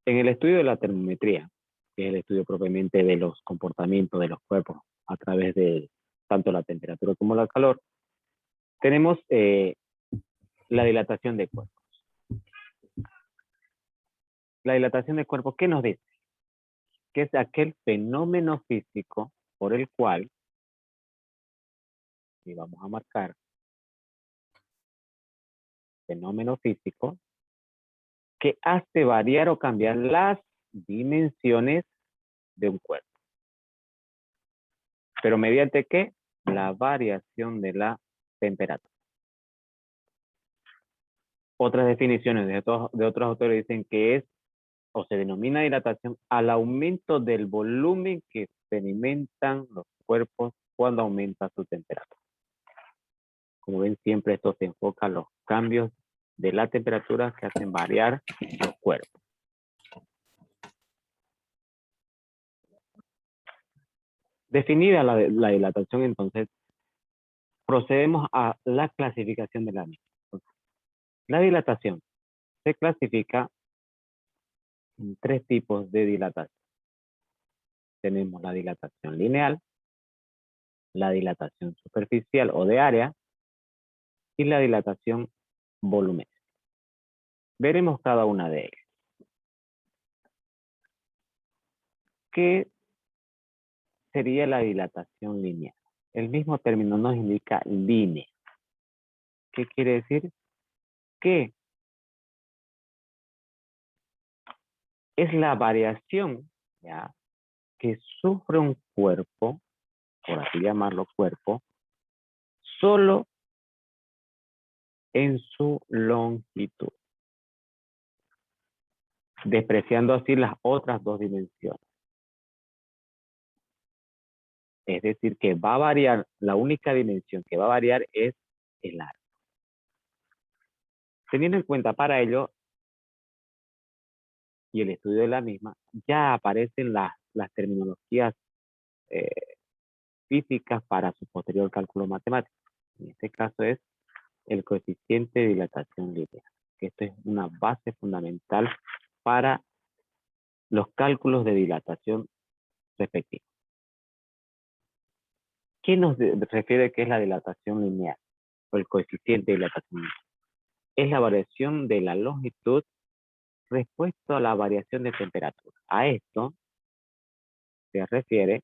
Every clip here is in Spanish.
En el estudio de la termometría, que es el estudio propiamente de los comportamientos de los cuerpos a través de tanto la temperatura como la calor, tenemos la dilatación de cuerpos. La dilatación de cuerpos, ¿qué nos dice? Que es aquel fenómeno físico por el cual, y vamos a marcar, fenómeno físico, que hace variar o cambiar las dimensiones de un cuerpo. ¿Pero mediante qué? La variación de la temperatura. Otras definiciones de otros autores dicen que es o se denomina dilatación al aumento del volumen que experimentan los cuerpos cuando aumenta su temperatura. Como ven, siempre esto se enfoca a los cambios de la temperatura que hacen variar los cuerpos. Definida la dilatación, entonces, procedemos a la clasificación de la misma. La dilatación se clasifica en 3 tipos de dilatación. Tenemos la dilatación lineal, la dilatación superficial o de área y la dilatación volumétrica. Veremos cada una de ellas. ¿Qué sería la dilatación lineal? El mismo término nos indica línea. ¿Qué quiere decir? Que es la variación, ¿ya?, que sufre un cuerpo, por así llamarlo cuerpo, solo en su longitud, despreciando así las otras 2 dimensiones. Es decir, que va a variar, la única dimensión que va a variar es el arco. Teniendo en cuenta para ello, y el estudio de la misma, ya aparecen las terminologías físicas para su posterior cálculo matemático. En este caso es el coeficiente de dilatación lineal, que esto es una base fundamental para los cálculos de dilatación respectivos. ¿Qué nos refiere que es la dilatación lineal o el coeficiente de dilatación lineal? Es la variación de la longitud respecto a la variación de temperatura. A esto se refiere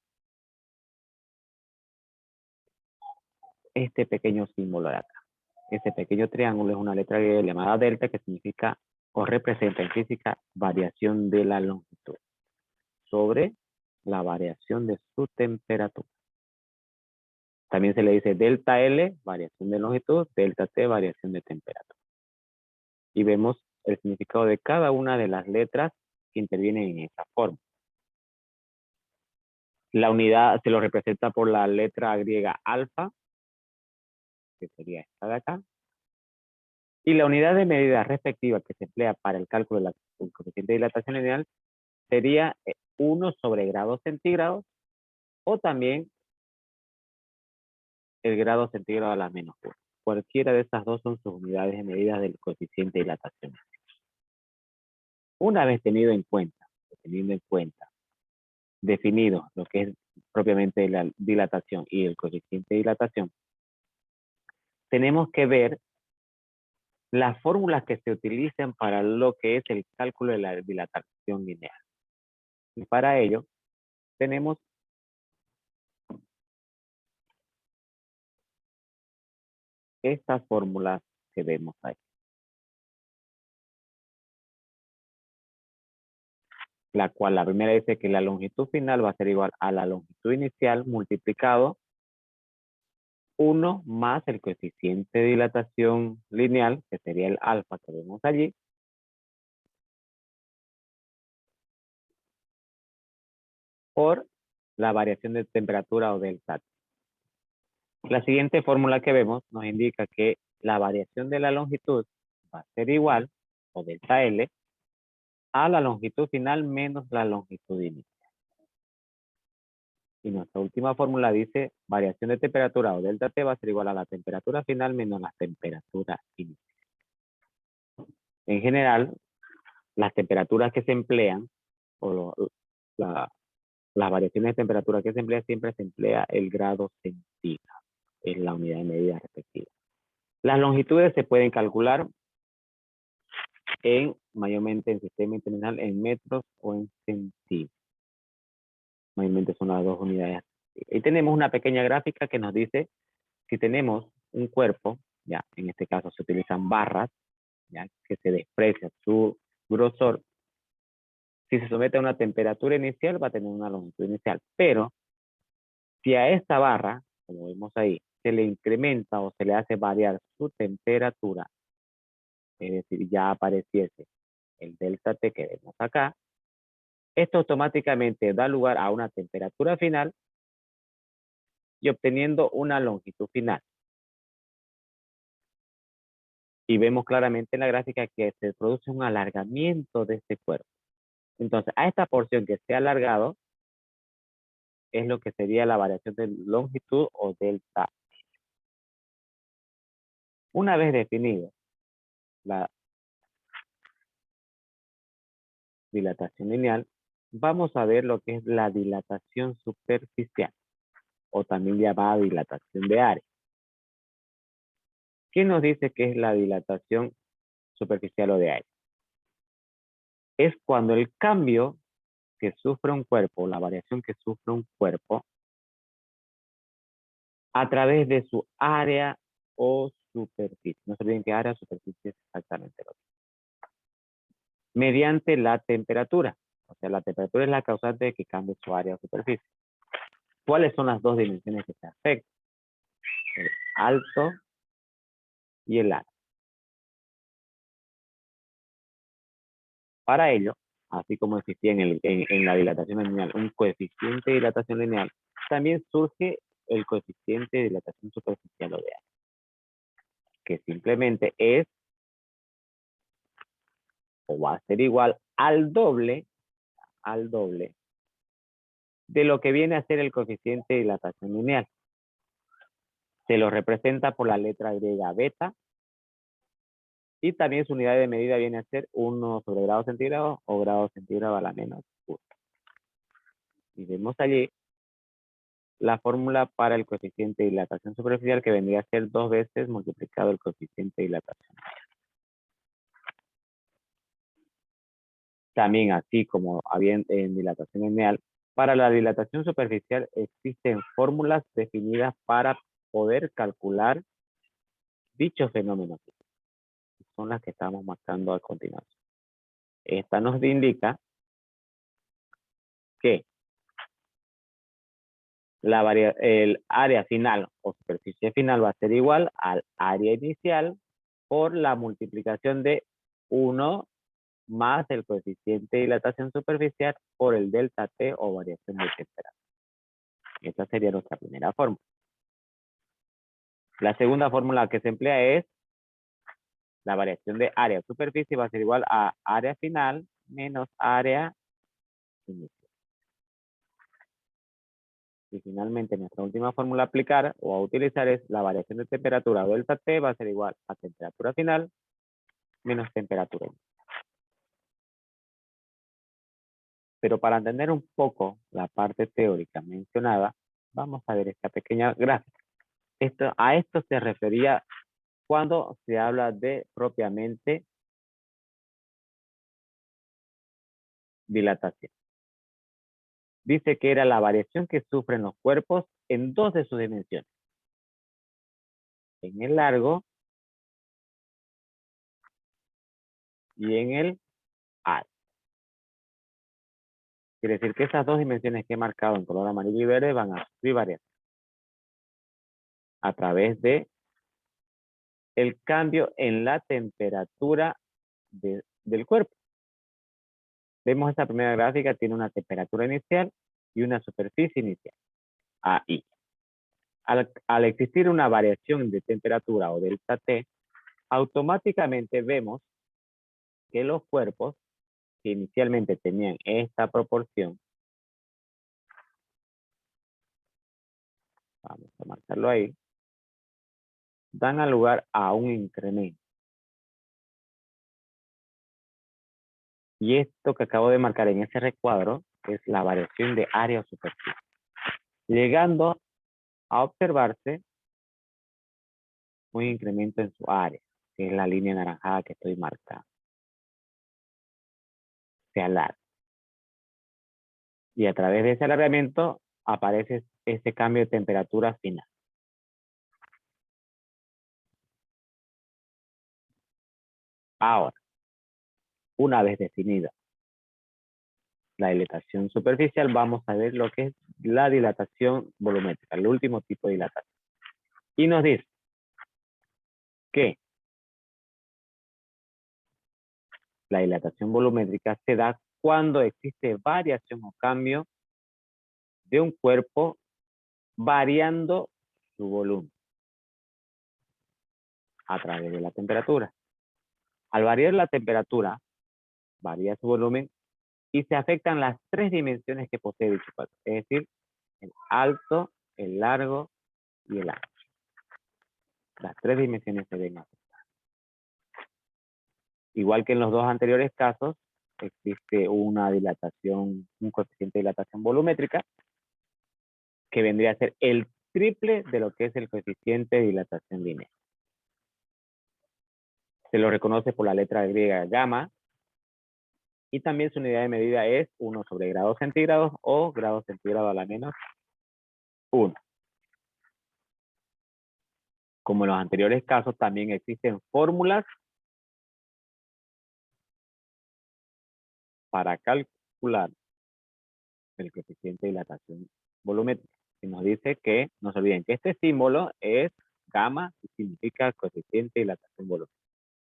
este pequeño símbolo de acá. Este pequeño triángulo es una letra griega llamada delta, que significa o representa en física variación de la longitud sobre la variación de su temperatura. También se le dice delta L, variación de longitud, delta T, variación de temperatura. Y vemos el significado de cada una de las letras que intervienen en esta forma. La unidad se lo representa por la letra griega alfa, que sería esta de acá. Y la unidad de medida respectiva que se emplea para el cálculo del coeficiente de dilatación lineal sería 1 sobre grados centígrados, o también el grado centígrado a la menos 1. Cualquiera de estas dos son sus unidades de medida del coeficiente de dilatación. Una vez teniendo en cuenta, definido lo que es propiamente la dilatación y el coeficiente de dilatación, tenemos que ver las fórmulas que se utilizan para lo que es el cálculo de la dilatación lineal. Y para ello, tenemos estas fórmulas que vemos ahí. La cual, la primera dice que la longitud final va a ser igual a la longitud inicial multiplicado 1 más el coeficiente de dilatación lineal, que sería el alfa que vemos allí, por la variación de temperatura o delta T. La siguiente fórmula que vemos nos indica que la variación de la longitud va a ser igual, o delta L, a la longitud final menos la longitud inicial. Y nuestra última fórmula dice variación de temperatura o delta T va a ser igual a la temperatura final menos la temperatura inicial. En general, las temperaturas que se emplean, o las variaciones de temperatura que se emplea, siempre se emplea el grado centígrado en la unidad de medida respectiva. Las longitudes se pueden calcular mayormente en sistema internacional en metros o en centímetros. Mayormente son las dos unidades. Y tenemos una pequeña gráfica que nos dice si tenemos un cuerpo, ya en este caso se utilizan barras, ya que se desprecia su grosor. Si se somete a una temperatura inicial va a tener una longitud inicial, pero si a esta barra, como vemos ahí, se le incrementa o se le hace variar su temperatura, es decir, ya apareciese el delta T que vemos acá, esto automáticamente da lugar a una temperatura final y obteniendo una longitud final. Y vemos claramente en la gráfica que se produce un alargamiento de este cuerpo. Entonces, a esta porción que se ha alargado es lo que sería la variación de longitud o delta. Una vez definido la dilatación lineal, vamos a ver lo que es la dilatación superficial o también llamada dilatación de área. ¿Qué nos dice que es la dilatación superficial o de área? Es cuando el cambio que sufre un cuerpo, la variación que sufre un cuerpo, a través de su área o superficie. No se olviden que área o superficie es exactamente lo mismo. Mediante la temperatura. O sea, la temperatura es la causante de que cambie su área o superficie. ¿Cuáles son las dos dimensiones que se afectan? El alto y el largo. Para ello, así como existía en la dilatación lineal un coeficiente de dilatación lineal, también surge el coeficiente de dilatación superficial o de área, que simplemente es o va a ser igual al doble de lo que viene a ser el coeficiente de dilatación lineal. Se lo representa por la letra griega beta y también su unidad de medida viene a ser 1 sobre grado centígrado o grado centígrado a la menos 1. Y vemos allí la fórmula para el coeficiente de dilatación superficial que vendría a ser 2 veces multiplicado el coeficiente de dilatación. También así como había en dilatación lineal, para la dilatación superficial existen fórmulas definidas para poder calcular dichos fenómenos. Son las que estamos marcando a continuación. Esta nos indica que el área final o superficie final va a ser igual al área inicial por la multiplicación de 1 más el coeficiente de dilatación superficial por el delta T o variación de temperatura. Esta sería nuestra primera fórmula. La segunda fórmula que se emplea es la variación de área superficie va a ser igual a área final menos área inicial. Y finalmente nuestra última fórmula a aplicar o a utilizar es la variación de temperatura delta T va a ser igual a temperatura final menos temperatura inicial. Pero para entender un poco la parte teórica mencionada, vamos a ver esta pequeña gráfica. A esto se refería cuando se habla de propiamente dilatación. Dice que era la variación que sufren los cuerpos en 2 de sus dimensiones. En el largo y en el alto. Quiere decir que esas 2 dimensiones que he marcado en color amarillo y verde van a sufrir variación a través de el cambio en la temperatura del cuerpo. Vemos esta primera gráfica, tiene una temperatura inicial y una superficie inicial, ahí. Al existir una variación de temperatura o delta T, automáticamente vemos que los cuerpos que inicialmente tenían esta proporción, vamos a marcarlo ahí, dan a lugar a un incremento. Y esto que acabo de marcar en ese recuadro es la variación de área o superficie, llegando a observarse un incremento en su área, que es la línea anaranjada que estoy marcando. Se alarga. Y a través de ese alargamiento aparece este cambio de temperatura final. Ahora, una vez definida la dilatación superficial, vamos a ver lo que es la dilatación volumétrica, el último tipo de dilatación. Y nos dice que la dilatación volumétrica se da cuando existe variación o cambio de un cuerpo variando su volumen a través de la temperatura. Al variar la temperatura, varía su volumen y se afectan las tres dimensiones que posee dicho cuerpo, es decir, el alto, el largo y el ancho. Las tres dimensiones se ven afectadas. Igual que en los dos anteriores casos, existe una dilatación, un coeficiente de dilatación volumétrica, que vendría a ser el triple de lo que es el coeficiente de dilatación lineal. Se lo reconoce por la letra griega gamma, y también su unidad de medida es 1 sobre grados centígrados o grados centígrados a la menos 1. Como en los anteriores casos, también existen fórmulas para calcular el coeficiente de dilatación volumétrica. Y nos dice que, no se olviden que este símbolo es gamma y significa coeficiente de dilatación volumétrica.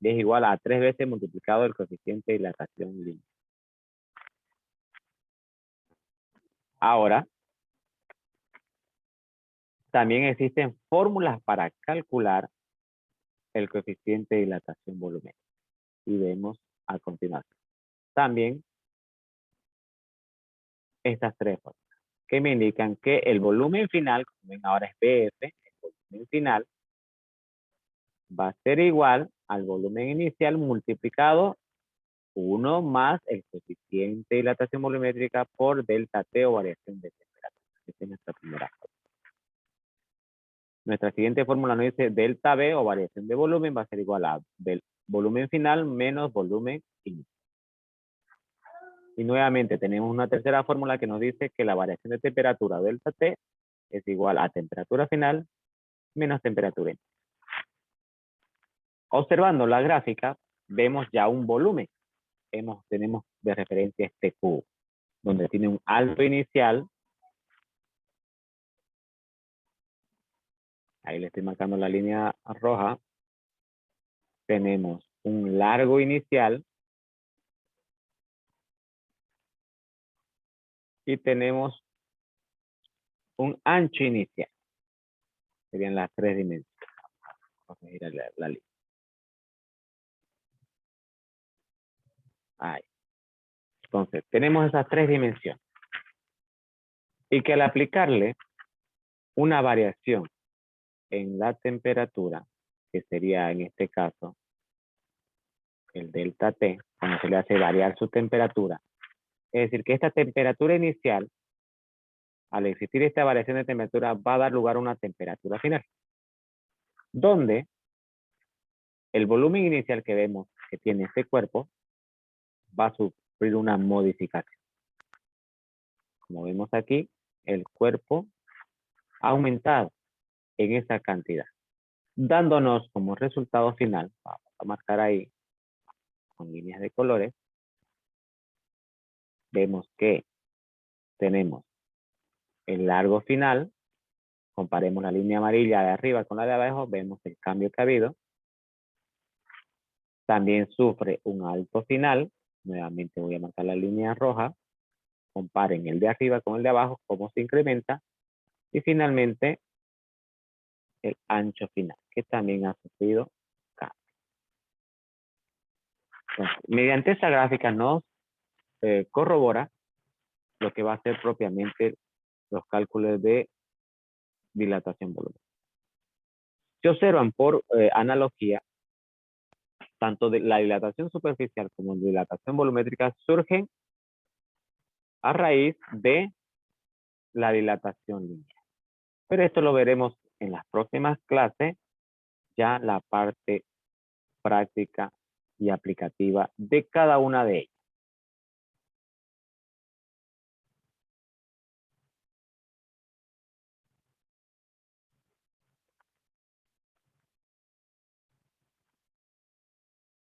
Y es igual a 3 veces multiplicado el coeficiente de dilatación lineal. Ahora, también existen fórmulas para calcular el coeficiente de dilatación volumétrica. Y vemos a continuación. También estas tres fórmulas que me indican que el volumen final, como ven ahora es BF, el volumen final va a ser igual al volumen inicial multiplicado 1 más el coeficiente de dilatación volumétrica por delta T o variación de temperatura. Esta es nuestra primera fórmula. Nuestra siguiente fórmula nos dice delta B o variación de volumen va a ser igual a del volumen final menos volumen inicial. Y nuevamente tenemos una tercera fórmula que nos dice que la variación de temperatura delta T es igual a temperatura final menos temperatura inicial. Observando la gráfica, vemos ya un volumen. Tenemos de referencia este cubo, donde tiene un alto inicial. Ahí le estoy marcando la línea roja. Tenemos un largo inicial. Y tenemos un ancho inicial. Serían las tres dimensiones. Vamos a ir a la línea. Ahí. Entonces, tenemos esas tres dimensiones. Y que al aplicarle una variación en la temperatura, que sería en este caso el delta T, cuando se le hace variar su temperatura, es decir, que esta temperatura inicial, al existir esta variación de temperatura, va a dar lugar a una temperatura final, donde el volumen inicial que vemos que tiene este cuerpo va a sufrir una modificación. Como vemos aquí, el cuerpo ha aumentado en esa cantidad, dándonos como resultado final, vamos a marcar ahí con líneas de colores, vemos que tenemos el largo final, comparemos la línea amarilla de arriba con la de abajo, vemos el cambio que ha habido. También sufre un alto final, nuevamente voy a marcar la línea roja, comparen el de arriba con el de abajo, cómo se incrementa, y finalmente el ancho final, que también ha sufrido cambio. Entonces, mediante esta gráfica nos corrobora lo que va a ser propiamente los cálculos de dilatación volumétrica. Se observan por analogía tanto de la dilatación superficial como la dilatación volumétrica surgen a raíz de la dilatación lineal. Pero esto lo veremos en las próximas clases, ya la parte práctica y aplicativa de cada una de ellas.